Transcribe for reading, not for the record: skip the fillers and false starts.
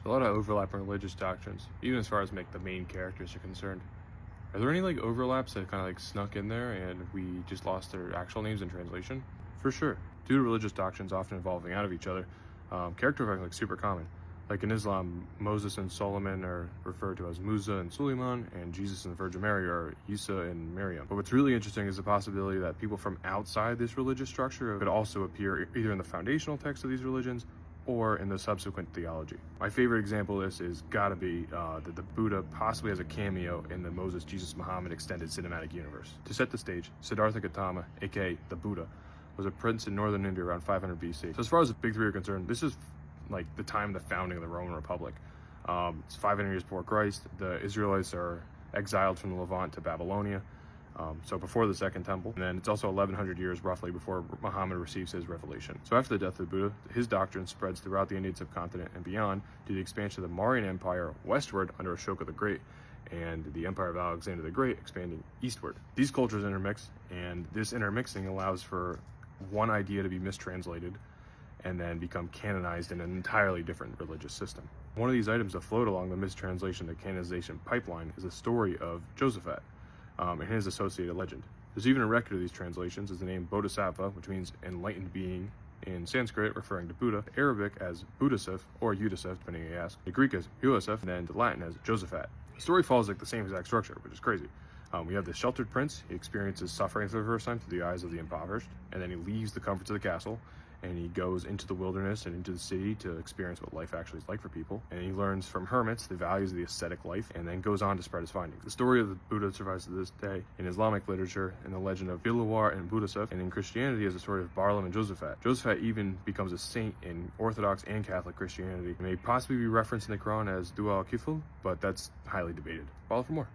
There's a lot of overlap in religious doctrines, even as far as the main characters are concerned. Are there any overlaps that kind of snuck in there and we just lost their actual names in translation? For sure. Due to religious doctrines often evolving out of each other, characters are super common. Like in Islam, Moses and Solomon are referred to as Musa and Suleiman, and Jesus and the Virgin Mary are Isa and Miriam. But what's really interesting is the possibility that people from outside this religious structure could also appear either in the foundational text of these religions or in the subsequent theology. My favorite example of this is gotta be that the Buddha possibly has a cameo in the Moses, Jesus, Muhammad extended cinematic universe. To set the stage, Siddhartha Gautama, aka the Buddha, was a prince in northern India around 500 BC. So as far as the big three are concerned, this is the time of the founding of the Roman Republic. It's 500 years before Christ. The Israelites are exiled from the Levant to Babylonia, so before the Second Temple. And then it's also 1100 years roughly before Muhammad receives his revelation. So after the death of the Buddha, his doctrine spreads throughout the Indian subcontinent and beyond due to the expansion of the Mauryan Empire westward under Ashoka the Great, and the Empire of Alexander the Great expanding eastward. These cultures intermix, and this intermixing allows for one idea to be mistranslated and then become canonized in an entirely different religious system. One of these items that float along the mistranslation to canonization pipeline is the story of Josaphat and his associated legend. There's even a record of these translations as the name Bodhisattva, which means enlightened being in Sanskrit, referring to Buddha, Arabic as Buddhasif or Yudasif, depending on who you ask, the Greek as Uasif, and then the Latin as Josaphat. The story follows the same exact structure, which is crazy. We have the sheltered prince. He experiences suffering for the first time through the eyes of the impoverished, and then he leaves the comforts of the castle and he goes into the wilderness and into the city to experience what life actually is like for people. And he learns from hermits the values of the ascetic life, and then goes on to spread his findings. The story of the Buddha survives to this day in Islamic literature in the legend of Bilawar and Buddhasif, and in Christianity is the story of Barlam and Josaphat. Josaphat even becomes a saint in Orthodox and Catholic Christianity. It may possibly be referenced in the Quran as Dua al-Kifl, but that's highly debated. Follow for more.